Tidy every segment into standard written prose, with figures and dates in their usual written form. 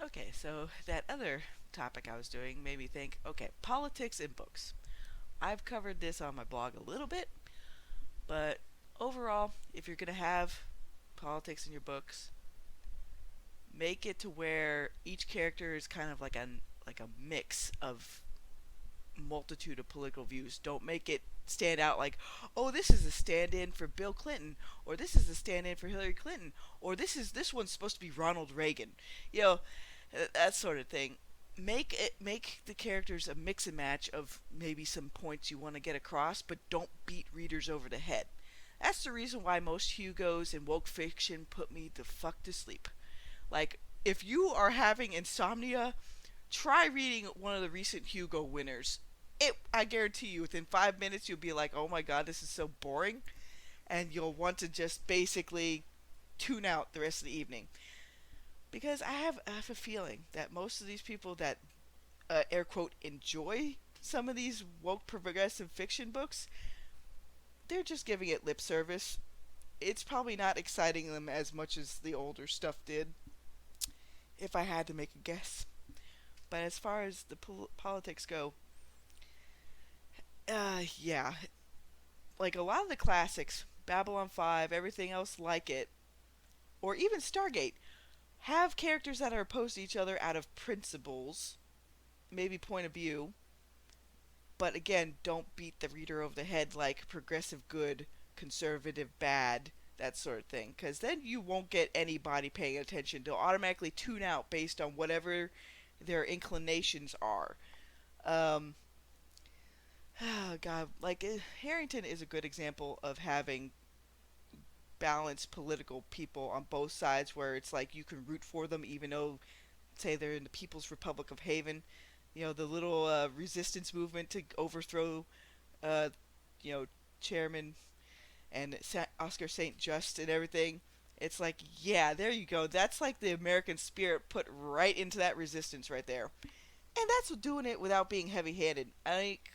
Okay, so that other topic I was doing made me think, okay, politics in books. I've covered this on my blog a little bit, but overall, if you're going to have politics in your books, make it to where each character is kind of like a mix of multitude of political views. Don't make it stand out like, oh, this is a stand-in for Bill Clinton, or this is a stand-in for Hillary Clinton, or this one's supposed to be Ronald Reagan. You know, that sort of thing. Make the characters a mix and match of maybe some points you want to get across, but don't beat readers over the head. That's the reason why most Hugos and woke fiction put me the fuck to sleep. Like, if you are having insomnia, try reading one of the recent Hugo winners. I guarantee you, within 5 minutes, you'll be like, "Oh my god, this is so boring," and you'll want to just basically tune out the rest of the evening. Because I have a feeling that most of these people that air quote enjoy some of these woke progressive fiction books, they're just giving it lip service. It's probably not exciting them as much as the older stuff did, if I had to make a guess. But as far as the politics go, yeah, like a lot of the classics, Babylon 5, everything else like it, or even Stargate, have characters that are opposed to each other out of principles, maybe point of view, but again, don't beat the reader over the head like progressive good, conservative bad, that sort of thing, because then you won't get anybody paying attention. They'll automatically tune out based on whatever their inclinations are. Um, oh God, like Harrington is a good example of having balanced political people on both sides, where it's like you can root for them even though, say, they're in the People's Republic of Haven. You know, the little resistance movement to overthrow, uh, you know, Chairman and Oscar St. Just and everything. It's like, yeah, there you go. That's like the American spirit put right into that resistance right there. And that's doing it without being heavy-handed.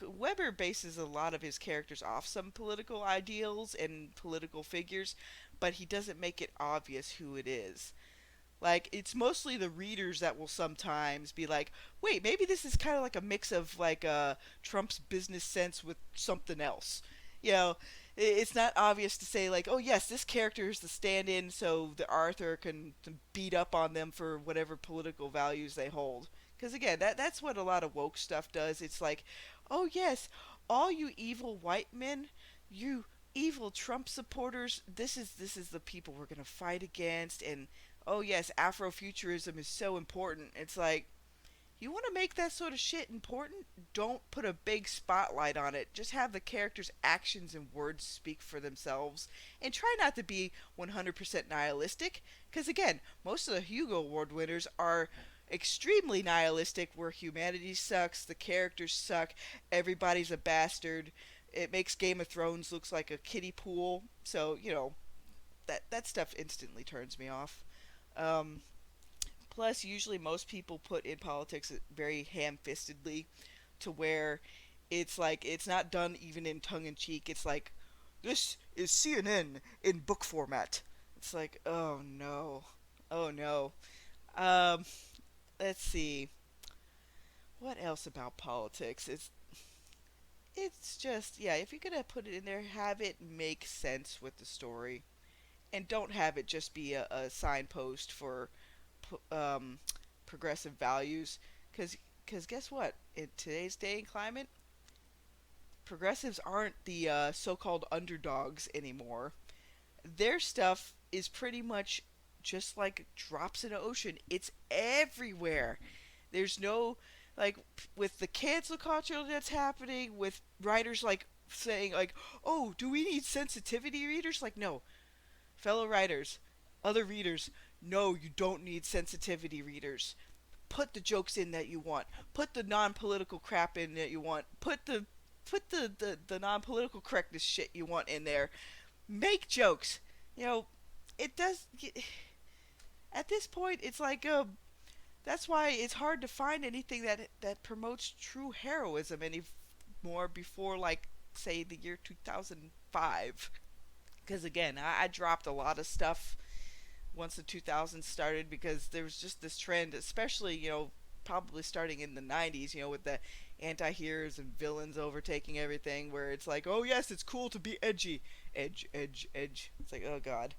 Weber bases a lot of his characters off some political ideals and political figures, but he doesn't make it obvious who it is. Like, it's mostly the readers that will sometimes be like, wait, maybe this is kind of like a mix of like Trump's business sense with something else. You know, it's not obvious to say like, oh yes, this character is the stand-in so the Arthur can beat up on them for whatever political values they hold. Because again, that's what a lot of woke stuff does. It's like, oh yes, all you evil white men, you evil Trump supporters, this is the people we're gonna fight against, and oh yes, Afrofuturism is so important. It's like, you want to make that sort of shit important? Don't put a big spotlight on it. Just have the characters' actions and words speak for themselves. And try not to be 100% nihilistic. Because again, most of the Hugo Award winners are extremely nihilistic, where humanity sucks, the characters suck, everybody's a bastard. It makes Game of Thrones looks like a kiddie pool. So, that stuff instantly turns me off. Um, Plus, usually most people put in politics very ham-fistedly, to where it's like it's not done even in tongue-in-cheek. It's like, this is CNN in book format. It's like, oh no, oh no. Um, let's see, what else about politics? It's just, yeah. If you're gonna put it in there, have it make sense with the story, and don't have it just be a signpost for um, progressive values. Because guess what? In today's day and climate, progressives aren't the so-called underdogs anymore. Their stuff is pretty much just like drops in the ocean. It's everywhere. There's no, like, with the cancel culture that's happening, with writers like saying like, oh, do we need sensitivity readers? Like, no, fellow writers, other readers, no, you don't need sensitivity readers. Put the jokes in that you want. Put the non-political crap in that you want. Put the non-political correctness shit you want in there. Make jokes. You know, it does. At this point, it's like that's why it's hard to find anything that promotes true heroism anymore before, like, say, the year 2005. Because again, I dropped a lot of stuff once the 2000s started, because there was just this trend, especially, probably starting in the 90s, with the anti-heroes and villains overtaking everything, where it's like, oh yes, it's cool to be edgy. Edge, edge, edge. It's like, oh god.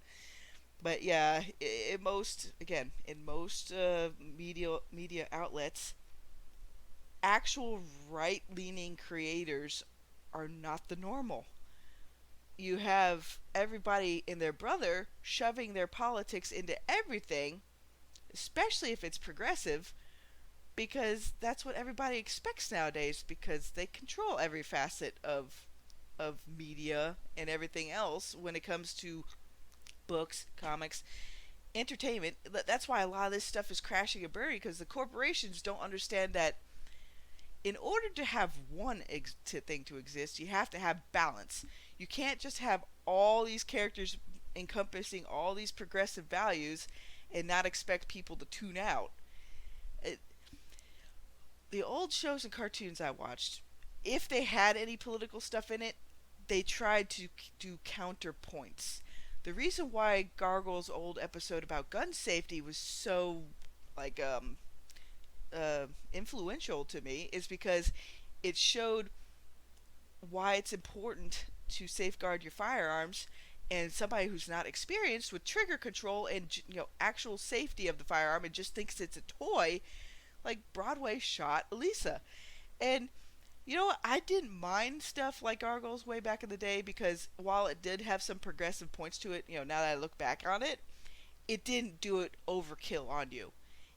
But yeah, in most, again, in most media outlets, actual right-leaning creators are not the normal. You have everybody and their brother shoving their politics into everything, especially if it's progressive, because that's what everybody expects nowadays, because they control every facet of media and everything else when it comes to books, comics, entertainment. That's why a lot of this stuff is crashing and burning, because the corporations don't understand that in order to have one thing to exist, you have to have balance. You can't just have all these characters encompassing all these progressive values and not expect people to tune out. It, the old shows and cartoons I watched, if they had any political stuff in it, they tried to do counterpoints. The reason why Gargoyle's old episode about gun safety was so like influential to me is because it showed why it's important to safeguard your firearms, and somebody who's not experienced with trigger control and actual safety of the firearm and just thinks it's a toy, like Broadway shot Elisa. And I didn't mind stuff like Gargoyles way back in the day, because while it did have some progressive points to it, now that I look back on it, it didn't do it overkill on you.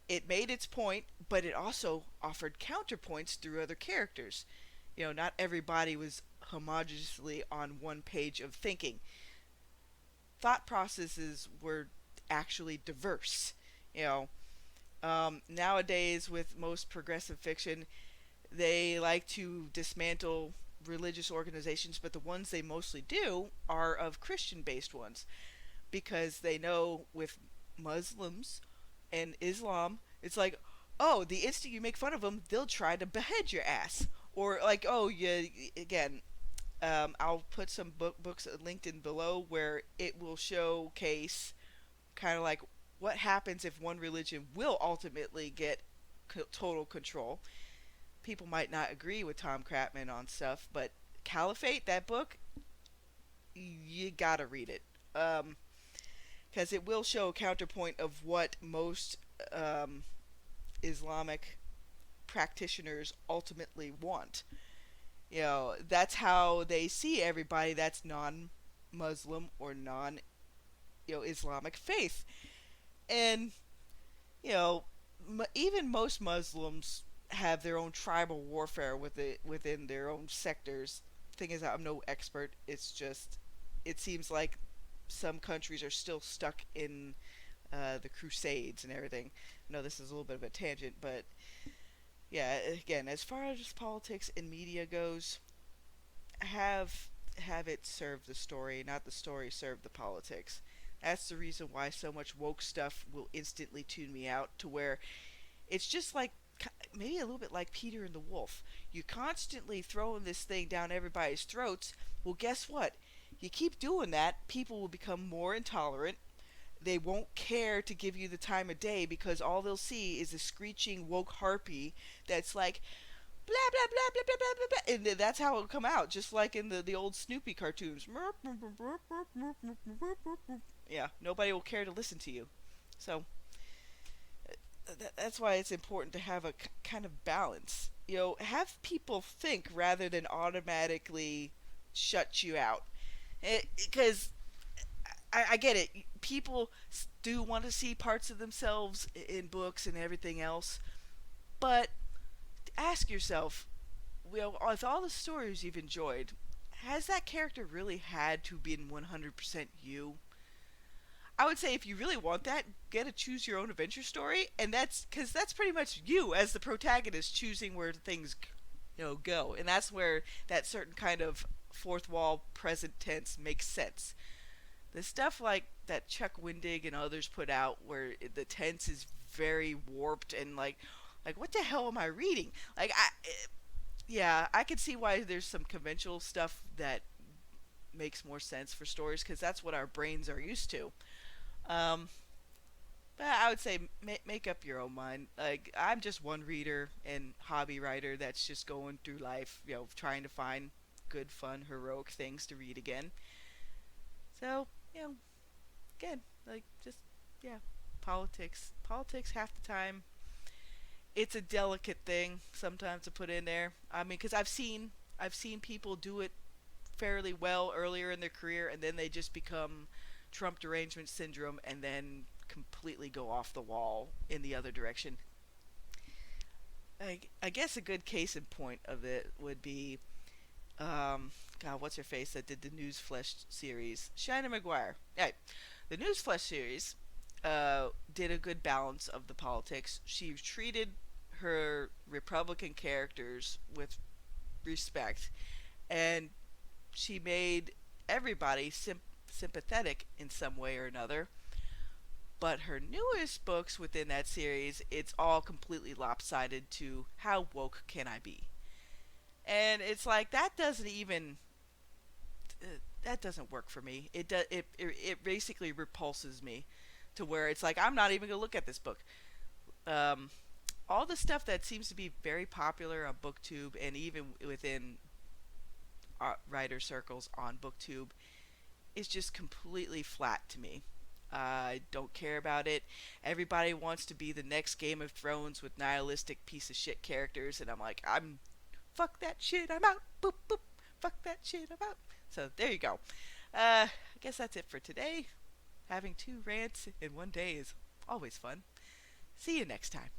It made its point, but it also offered counterpoints through other characters. Not everybody was homogeneously on one page of thinking. Thought processes were actually diverse. Nowadays, with most progressive fiction, they like to dismantle religious organizations, but the ones they mostly do are of Christian based ones, because they know with Muslims and Islam, it's like, oh, the instant you make fun of them, they'll try to behead your ass. Or like, oh, yeah, again, I'll put some books linked in below where it will showcase kind of like what happens if one religion will ultimately get total control. People might not agree with Tom Kratman on stuff, but Caliphate, that book, you gotta read it. Because it will show a counterpoint of what most Islamic practitioners ultimately want. That's how they see everybody that's non-Muslim or non Islamic faith. And you know even most Muslims have their own tribal warfare within their own sectors. Thing is, I'm no expert. It's just, it seems like some countries are still stuck in the Crusades and everything. I know this is a little bit of a tangent, but yeah, again, as far as politics and media goes, have it serve the story, not the story serve the politics. That's the reason why so much woke stuff will instantly tune me out, to where it's just like maybe a little bit like Peter and the Wolf. You constantly throwing this thing down everybody's throats. Well, guess what? You keep doing that, people will become more intolerant. They won't care to give you the time of day, because all they'll see is a screeching woke harpy that's like blah blah blah blah blah blah blah, and that's how it'll come out, just like in the old Snoopy cartoons. Yeah, nobody will care to listen to you. So that's why it's important to have a kind of balance. Have people think rather than automatically shut you out. Because I get it. People do want to see parts of themselves in books and everything else, but ask yourself, with all the stories you've enjoyed, has that character really had to be 100% you? I would say if you really want that, get a choose your own adventure story, and that's because that's pretty much you as the protagonist choosing where things go, and that's where that certain kind of fourth wall present tense makes sense. The stuff like that Chuck Wendig and others put out, where the tense is very warped and like what the hell am I reading? Yeah, I can see why there's some conventional stuff that makes more sense for stories, because that's what our brains are used to. Um, But I would say make up your own mind. Like I'm just one reader and hobby writer that's just going through life, trying to find good, fun, heroic things to read again. So, again, like just yeah, politics half the time. It's a delicate thing sometimes to put in there. I mean, because I've seen people do it fairly well earlier in their career, and then they just become Trump derangement syndrome, and then completely go off the wall in the other direction. I guess a good case in point of it would be, God, what's her face that did the Newsflesh series? Shannon McGuire. Yeah, the Newsflesh series did a good balance of the politics. She treated her Republican characters with respect, and she made everybody sympathetic in some way or another. But her newest books within that series, it's all completely lopsided to how woke can I be? And it's like that doesn't work for me. It basically repulses me to where it's like I'm not even gonna look at this book. Um, all the stuff that seems to be very popular on BookTube and even within writer circles on BookTube is just completely flat to me. I don't care about it. Everybody wants to be the next Game of Thrones with nihilistic piece of shit characters, and I'm like, I'm fuck that shit. I'm out. Boop boop. Fuck that shit. I'm out. So there you go. I guess that's it for today. Having two rants in one day is always fun. See you next time.